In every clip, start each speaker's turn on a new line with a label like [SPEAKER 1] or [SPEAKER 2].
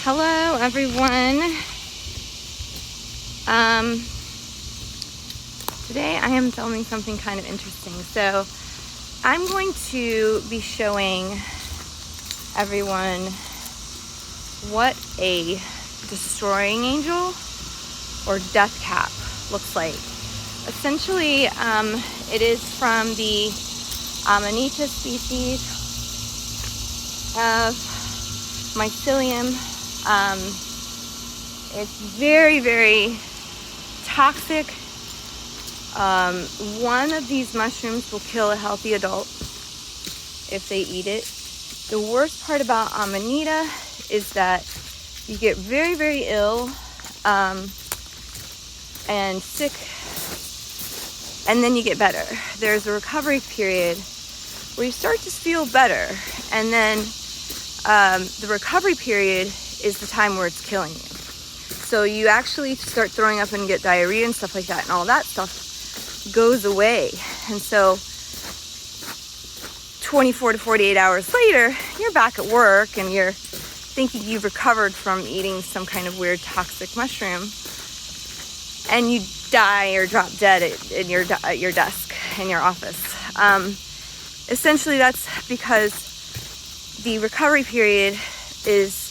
[SPEAKER 1] Hello, everyone. Today I am filming something kind of interesting. So I'm going to be showing everyone what a destroying angel or death cap looks like. Essentially, it is from the Amanita species of Mycelium. It's very, very toxic. One of these mushrooms will kill a healthy adult if they eat it. The worst part about Amanita is that you get very, very ill and sick, and then you get better. There's a recovery period where you start to feel better, and then the recovery period is the time where it's killing you. So you actually start throwing up and get diarrhea and stuff like that, and all that stuff goes away. And so 24 to 48 hours later, you're back at work and you're thinking you've recovered from eating some kind of weird toxic mushroom, and you die or drop dead at your desk in your office. Essentially, that's because the recovery period is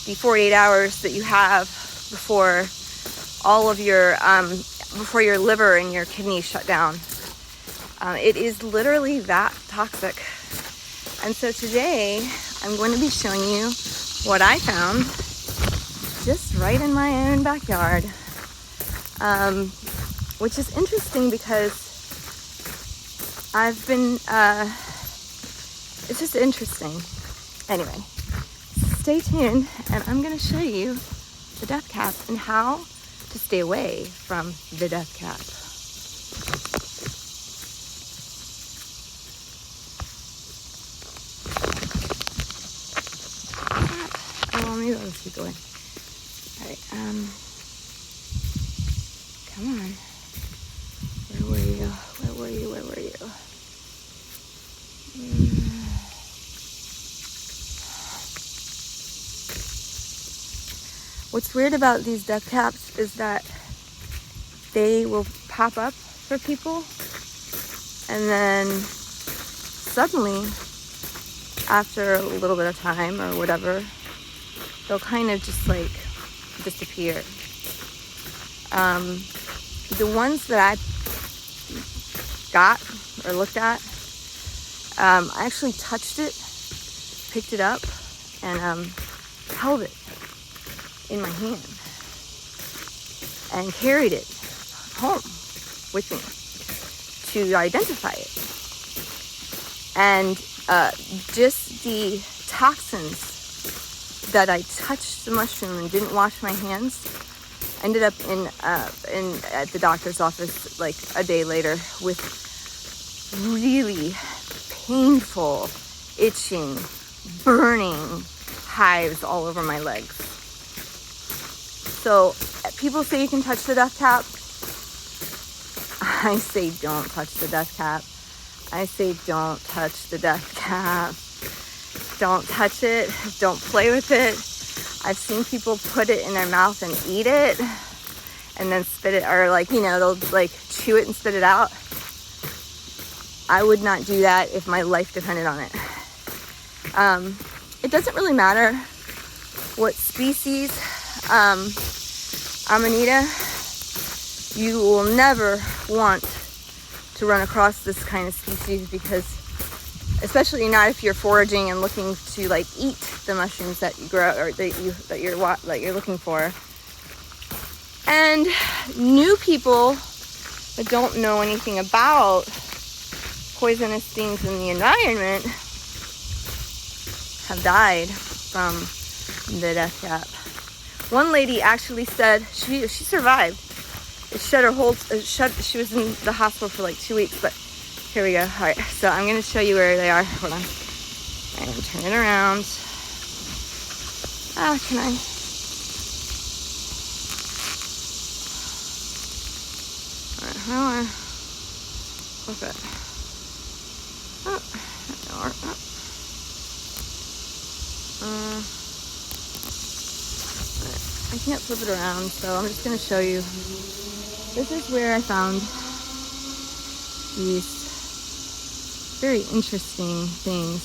[SPEAKER 1] the 48 hours that you have before all of your before your liver and your kidneys shut down. It is literally that toxic. And so today I'm going to be showing you what I found just right in my own backyard, which is interesting because I've been it's just interesting. Anyway, stay tuned and I'm going to show you the death cap and how to stay away from the death cap. Oh, maybe I'll just keep going. Alright, come on. Where were you? What's weird about these death caps is that they will pop up for people, and then suddenly, after a little bit of time or whatever, they'll kind of just like disappear. The ones that I got or looked at, I actually touched it, picked it up, and held it in my hand and carried it home with me to identify it. And just the toxins that I touched the mushroom and didn't wash my hands ended up in at the doctor's office like a day later with really painful, itching, burning hives all over my legs. So people say you can touch the death cap. I say don't touch the death cap. I say don't touch the death cap. Don't touch it. Don't play with it. I've seen people put it in their mouth and eat it and then spit it, or they'll like chew it and spit it out. I would not do that if my life depended on it. It doesn't really matter what species. Amanita, you will never want to run across this kind of species, because especially not if you're foraging and looking to like eat the mushrooms that you grow or that you're looking for. And new people that don't know anything about poisonous things in the environment have died from the death cap. One lady actually said she survived. It shut her whole she was in the hospital for like 2 weeks, but here we go. All right, so I'm going to show you where they are. Hold on. I'm going to turn it around. Can I? All right, hold on. What's that? Oh, that don't work. I can't flip it around, so I'm just gonna show you. This is where I found these very interesting things.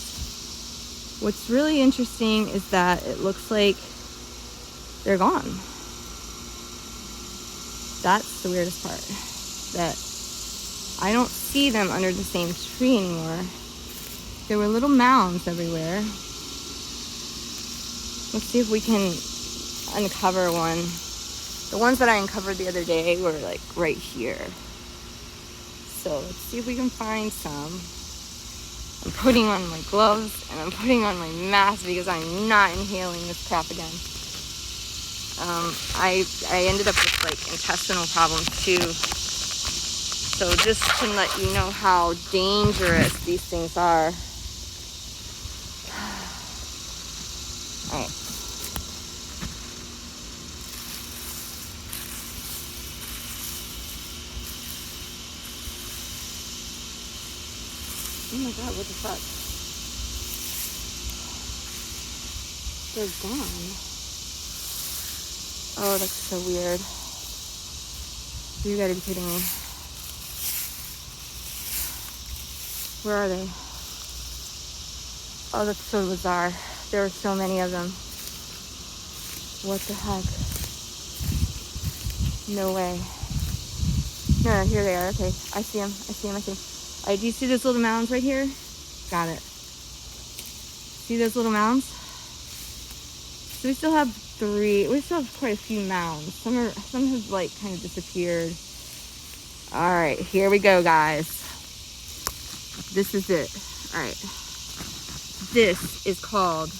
[SPEAKER 1] What's really interesting is that it looks like they're gone. That's the weirdest part. That I don't see them under the same tree anymore. There were little mounds everywhere. Let's see if we can uncover one. The ones that I uncovered the other day were like right here. So let's see if we can find some. I'm putting on my gloves and I'm putting on my mask because I'm not inhaling this crap again. I ended up with like intestinal problems too. So just to let you know how dangerous these things are. Alright. Oh my god, what the fuck? They're gone. Oh, that's so weird. You gotta be kidding me. Where are they? Oh, that's so bizarre. There were so many of them. What the heck? No way. No, here they are. Okay, I see them. I see them. I see them. Do you see those little mounds right here? Got it. See those little mounds? So we still have 3. We still have quite a few mounds. Some have like kind of disappeared. All right, here we go, guys. This is it. All right. This is called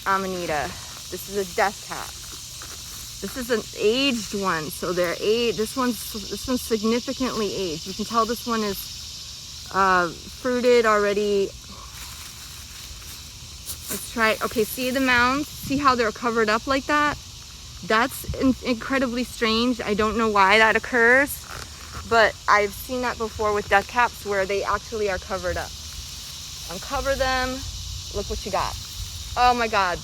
[SPEAKER 1] Amanita. This is a death cap. This is an aged one, so they're this one's significantly aged. You can tell this one is fruited already. Let's try. Okay, see the mounds? See how they're covered up like that? That's incredibly strange. I don't know why that occurs, but I've seen that before with death caps where they actually are covered up. Uncover them. Look what you got. Oh my god.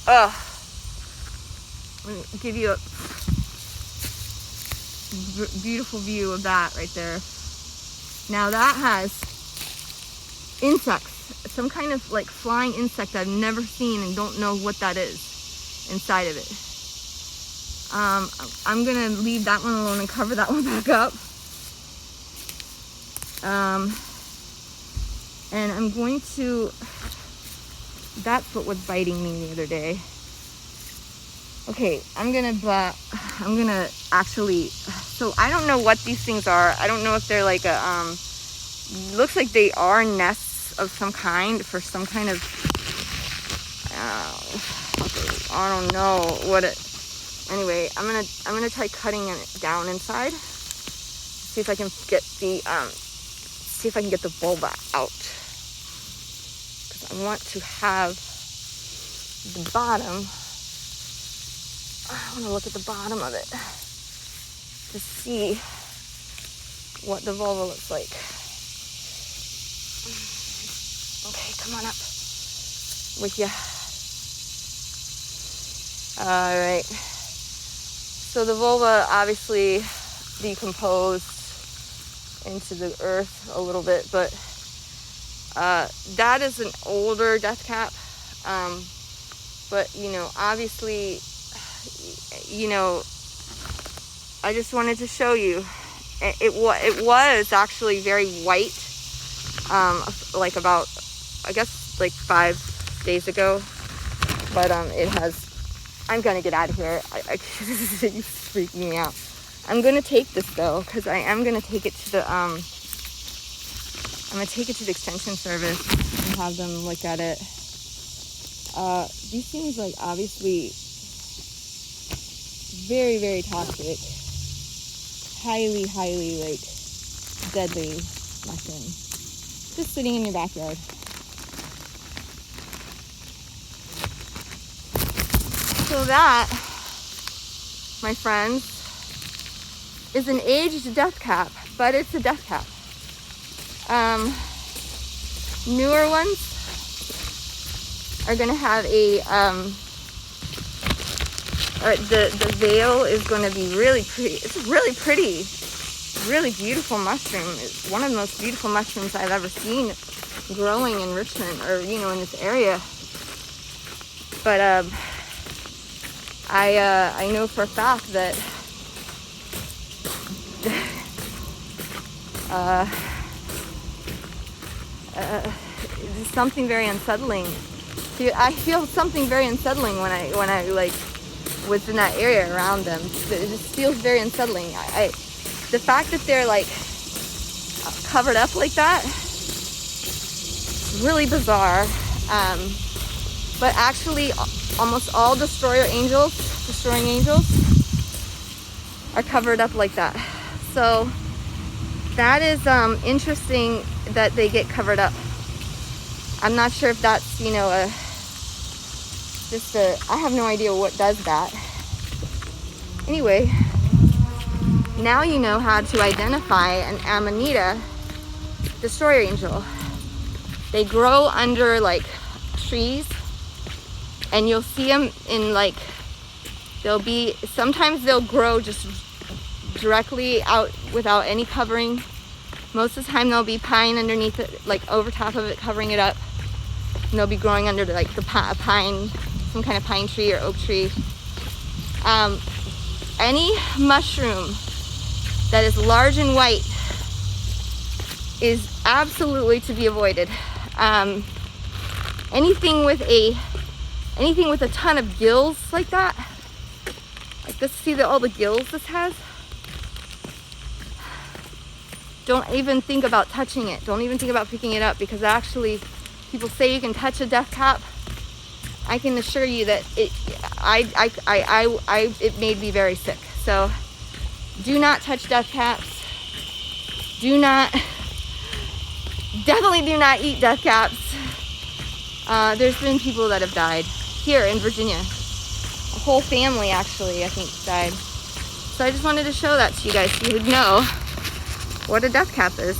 [SPEAKER 1] Ugh. Let me give you a beautiful view of that right there. Now that has insects, some kind of like flying insect I've never seen and don't know what that is inside of it. I'm gonna leave that one alone and cover that one back up. And I'm going to, that's what was biting me the other day. Okay, I'm gonna actually, so I don't know what these things are. I don't know if they're like a, looks like they are nests of some kind for some kind of, I don't know what it, anyway, I'm gonna try cutting it down inside. See if I can get the vulva out. Because I want to have the bottom. I want to look at the bottom of it to see what the vulva looks like. Okay, come on up. With ya. Alright. So the vulva obviously decomposed into the earth a little bit, but that is an older death cap. But, you know, obviously, you know, I just wanted to show you. It was actually very white, like about, I guess, like 5 days ago. But it has, I'm going to get out of here. This is freaking me out. I'm going to take this, though, because I am going to take it to the, I'm going to take it to the extension service and have them look at it. These things, like, obviously very, very toxic. Highly, like, deadly mushroom. Just sitting in your backyard. So that, my friends, is an aged death cap, but it's a death cap. Newer ones, are gonna have a the veil is going to be really pretty. It's a really pretty, really beautiful mushroom. It's one of the most beautiful mushrooms I've ever seen growing in Richmond, or in this area. But I know for a fact that it's something very unsettling. I feel something very unsettling when I like was in that area around them. It just feels very unsettling. The fact that they're like covered up like that, really bizarre. But actually, almost all destroying angels are covered up like that. So that is interesting that they get covered up. I'm not sure if that's I have no idea what does that. Anyway, now you know how to identify an Amanita destroyer angel. They grow under like trees, and you'll see them in like, sometimes they'll grow just directly out without any covering. Most of the time there'll be pine underneath it, like over top of it, covering it up. And they'll be growing under like the pine, some kind of pine tree or oak tree. Any mushroom that is large and white is absolutely to be avoided. Anything with a ton of gills like that, like this, see all the gills this has? Don't even think about touching it. Don't even think about picking it up, because actually people say you can touch a death cap. I can assure you that it made me very sick. So do not touch death caps. Definitely do not eat death caps. There's been people that have died here in Virginia. A whole family actually, I think, died. So I just wanted to show that to you guys so you would know what a death cap is.